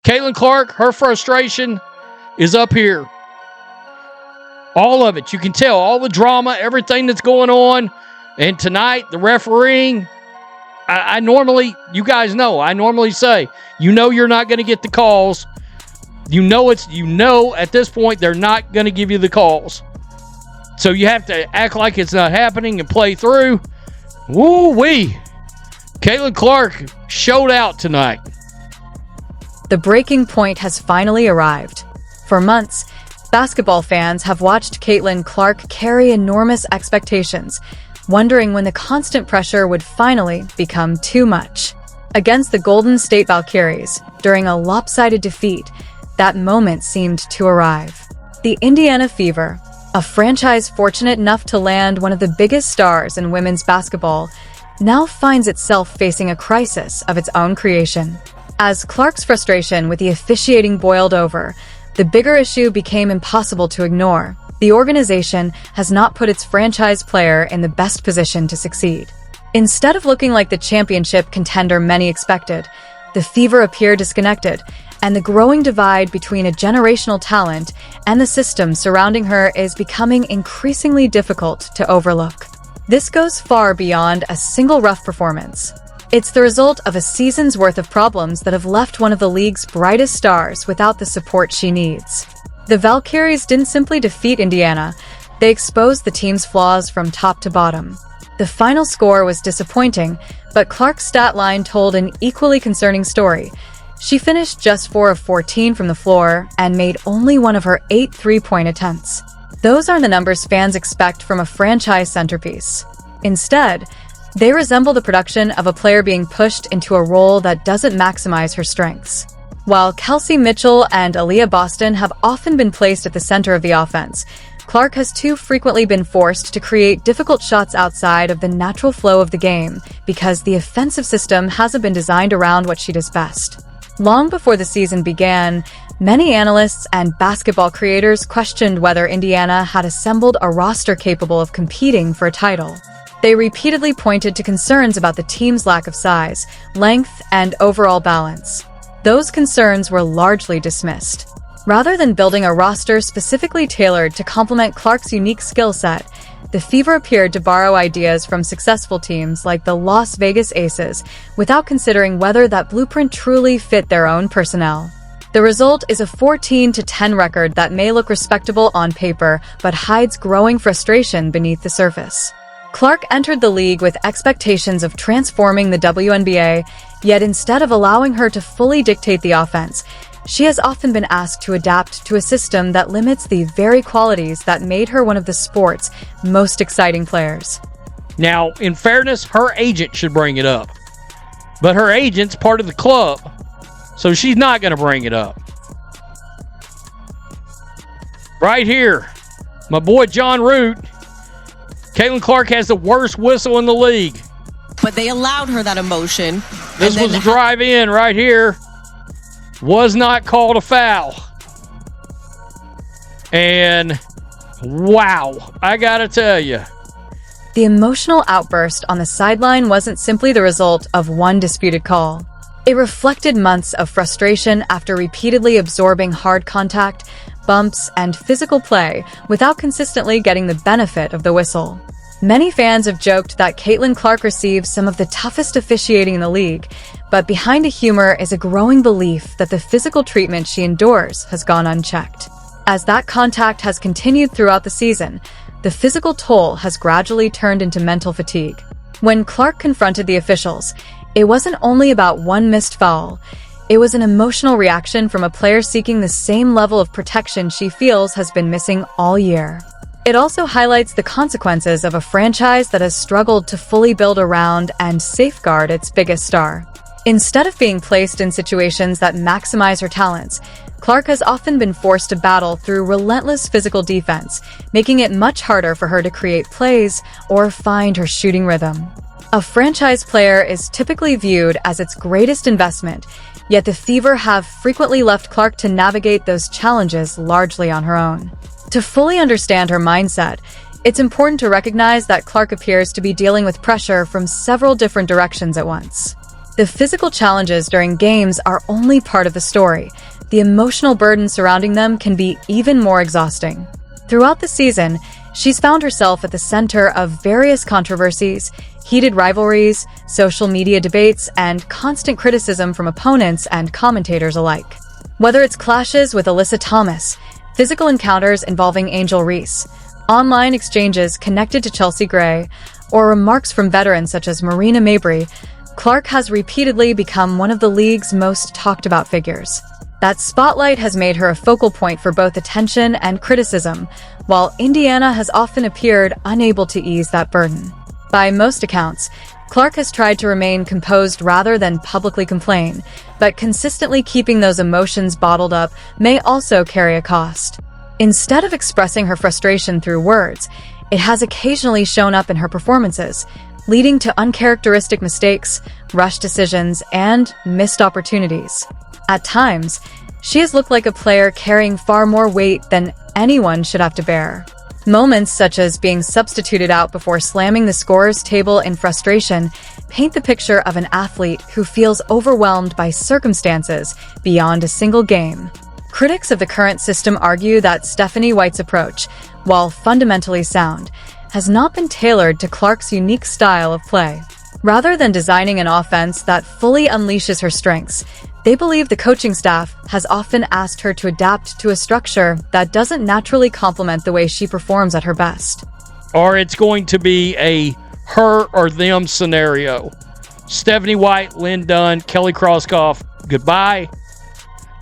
Caitlin Clark, her frustration is up here. All of it. You can tell all the drama, everything that's going on. And tonight, the refereeing, I normally, you guys know, I normally say, you're not going to get the calls. At this point, they're not going to give you the calls. So you have to act like it's not happening and play through. Woo-wee. Caitlin Clark showed out tonight. The breaking point has finally arrived. For months, basketball fans have watched Caitlin Clark carry enormous expectations, wondering when the constant pressure would finally become too much. Against the Golden State Valkyries, during a lopsided defeat, that moment seemed to arrive. The Indiana Fever, a franchise fortunate enough to land one of the biggest stars in women's basketball, now finds itself facing a crisis of its own creation. As Clark's frustration with the officiating boiled over, the bigger issue became impossible to ignore. The organization has not put its franchise player in the best position to succeed. Instead of looking like the championship contender many expected, the Fever appear disconnected, and the growing divide between a generational talent and the system surrounding her is becoming increasingly difficult to overlook. This goes far beyond a single rough performance. It's the result of a season's worth of problems that have left one of the league's brightest stars without the support she needs. The Valkyries didn't simply defeat Indiana, they exposed the team's flaws from top to bottom. The final score was disappointing, but Clark's stat line told an equally concerning story. She finished just 4 of 14 from the floor and made only one of her 8 three-point attempts. Those aren't the numbers fans expect from a franchise centerpiece. Instead, they resemble the production of a player being pushed into a role that doesn't maximize her strengths. While Kelsey Mitchell and Aaliyah Boston have often been placed at the center of the offense, Clark has too frequently been forced to create difficult shots outside of the natural flow of the game because the offensive system hasn't been designed around what she does best. Long before the season began, many analysts and basketball creators questioned whether Indiana had assembled a roster capable of competing for a title. They repeatedly pointed to concerns about the team's lack of size, length, and overall balance. Those concerns were largely dismissed. Rather than building a roster specifically tailored to complement Clark's unique skill set, the Fever appeared to borrow ideas from successful teams like the Las Vegas Aces without considering whether that blueprint truly fit their own personnel. The result is a 14-10 record that may look respectable on paper but hides growing frustration beneath the surface. Clark entered the league with expectations of transforming the WNBA, yet instead of allowing her to fully dictate the offense, she has often been asked to adapt to a system that limits the very qualities that made her one of the sport's most exciting players. Now, in fairness, her agent should bring it up. But her agent's part of the club, so she's not going to bring it up. Right here, my boy John Root. Caitlin Clark has the worst whistle in the league. But they allowed her that emotion. This was a drive-in right here. Was not called a foul. And, wow, I gotta tell you. The emotional outburst on the sideline wasn't simply the result of one disputed call. It reflected months of frustration after repeatedly absorbing hard contact, bumps, and physical play without consistently getting the benefit of the whistle. Many fans have joked that Caitlin Clark receives some of the toughest officiating in the league, but behind the humor is a growing belief that the physical treatment she endures has gone unchecked. As that contact has continued throughout the season, the physical toll has gradually turned into mental fatigue. When Clark confronted the officials, it wasn't only about one missed foul. It was an emotional reaction from a player seeking the same level of protection she feels has been missing all year. It also highlights the consequences of a franchise that has struggled to fully build around and safeguard its biggest star. Instead of being placed in situations that maximize her talents, Clark has often been forced to battle through relentless physical defense, making it much harder for her to create plays or find her shooting rhythm. A franchise player is typically viewed as its greatest investment, yet the Fever have frequently left Clark to navigate those challenges largely on her own. To fully understand her mindset, it's important to recognize that Clark appears to be dealing with pressure from several different directions at once. The physical challenges during games are only part of the story. The emotional burden surrounding them can be even more exhausting. Throughout the season, she's found herself at the center of various controversies, heated rivalries, social media debates, and constant criticism from opponents and commentators alike. Whether it's clashes with Alyssa Thomas, physical encounters involving Angel Reese, online exchanges connected to Chelsea Gray, or remarks from veterans such as Marina Mabrey, Clark has repeatedly become one of the league's most talked about figures. That spotlight has made her a focal point for both attention and criticism, while Indiana has often appeared unable to ease that burden. By most accounts, Clark has tried to remain composed rather than publicly complain, but consistently keeping those emotions bottled up may also carry a cost. Instead of expressing her frustration through words, it has occasionally shown up in her performances, leading to uncharacteristic mistakes, rushed decisions, and missed opportunities. At times, she has looked like a player carrying far more weight than anyone should have to bear. Moments such as being substituted out before slamming the scorer's table in frustration paint the picture of an athlete who feels overwhelmed by circumstances beyond a single game. Critics of the current system argue that Stephanie White's approach, while fundamentally sound, has not been tailored to Clark's unique style of play. Rather than designing an offense that fully unleashes her strengths, they believe the coaching staff has often asked her to adapt to a structure that doesn't naturally complement the way she performs at her best. Or it's going to be a her or them scenario. Stephanie White, Lynn Dunn, Kelly Krauskopf, goodbye.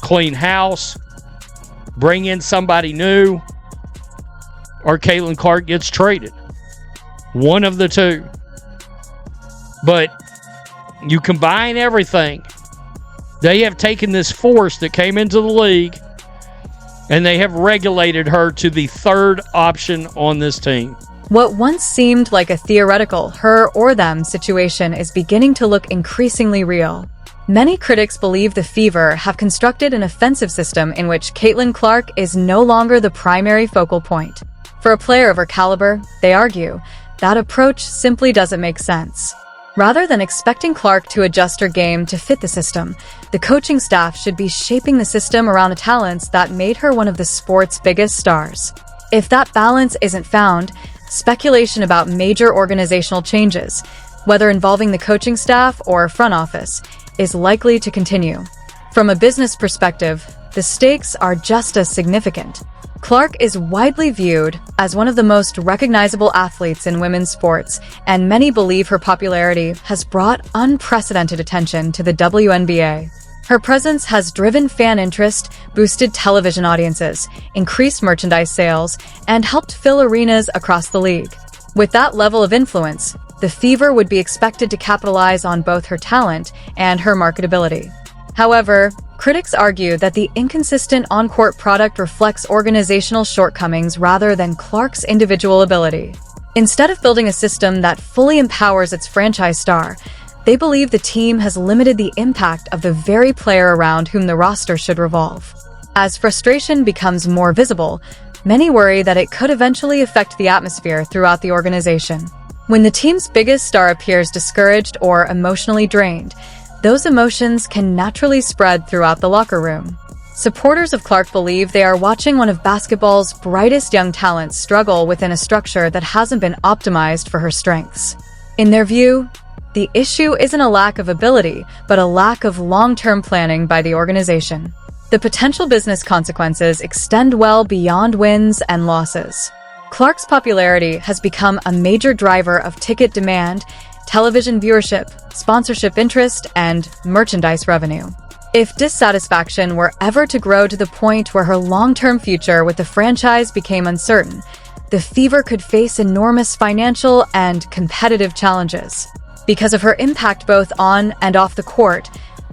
Clean house. Bring in somebody new. Or Caitlin Clark gets traded. One of the two. But you combine everything. They have taken this force that came into the league and they have regulated her to the third option on this team. What once seemed like a theoretical her or them situation is beginning to look increasingly real. Many critics believe the Fever have constructed an offensive system in which Caitlin Clark is no longer the primary focal point. For a player of her caliber, they argue, that approach simply doesn't make sense. Rather than expecting Clark to adjust her game to fit the system, the coaching staff should be shaping the system around the talents that made her one of the sport's biggest stars. If that balance isn't found, speculation about major organizational changes, whether involving the coaching staff or front office, is likely to continue. From a business perspective, the stakes are just as significant. Clark is widely viewed as one of the most recognizable athletes in women's sports, and many believe her popularity has brought unprecedented attention to the WNBA. Her presence has driven fan interest, boosted television audiences, increased merchandise sales, and helped fill arenas across the league. With that level of influence, the Fever would be expected to capitalize on both her talent and her marketability. However, critics argue that the inconsistent on-court product reflects organizational shortcomings rather than Clark's individual ability. Instead of building a system that fully empowers its franchise star, they believe the team has limited the impact of the very player around whom the roster should revolve. As frustration becomes more visible, many worry that it could eventually affect the atmosphere throughout the organization. When the team's biggest star appears discouraged or emotionally drained, those emotions can naturally spread throughout the locker room. Supporters of Clark believe they are watching one of basketball's brightest young talents struggle within a structure that hasn't been optimized for her strengths. In their view, the issue isn't a lack of ability, but a lack of long-term planning by the organization. The potential business consequences extend well beyond wins and losses. Clark's popularity has become a major driver of ticket demand, television viewership, sponsorship interest, and merchandise revenue. If dissatisfaction were ever to grow to the point where her long-term future with the franchise became uncertain, the Fever could face enormous financial and competitive challenges. Because of her impact both on and off the court,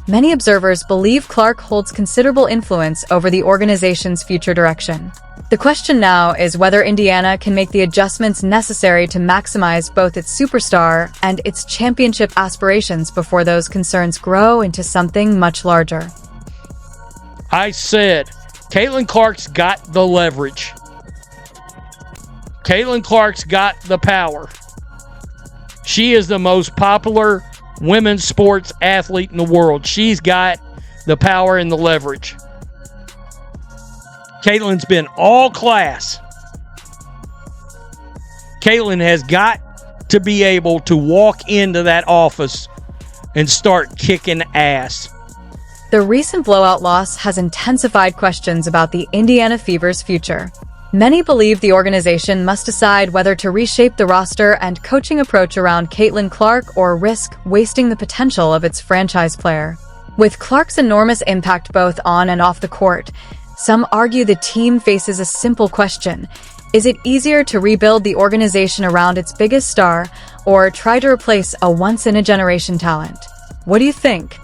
many observers believe Clark holds considerable influence over the organization's future direction. The question now is whether Indiana can make the adjustments necessary to maximize both its superstar and its championship aspirations before those concerns grow into something much larger. I said, Caitlin Clark's got the leverage. Caitlin Clark's got the power. She is the most popular women's sports athlete in the world. She's got the power and the leverage. Caitlin's been all class. Caitlin has got to be able to walk into that office and start kicking ass. The recent blowout loss has intensified questions about the Indiana Fever's future. Many believe the organization must decide whether to reshape the roster and coaching approach around Caitlin Clark or risk wasting the potential of its franchise player. With Clark's enormous impact both on and off the court, some argue the team faces a simple question. Is it easier to rebuild the organization around its biggest star or try to replace a once-in-a-generation talent? What do you think?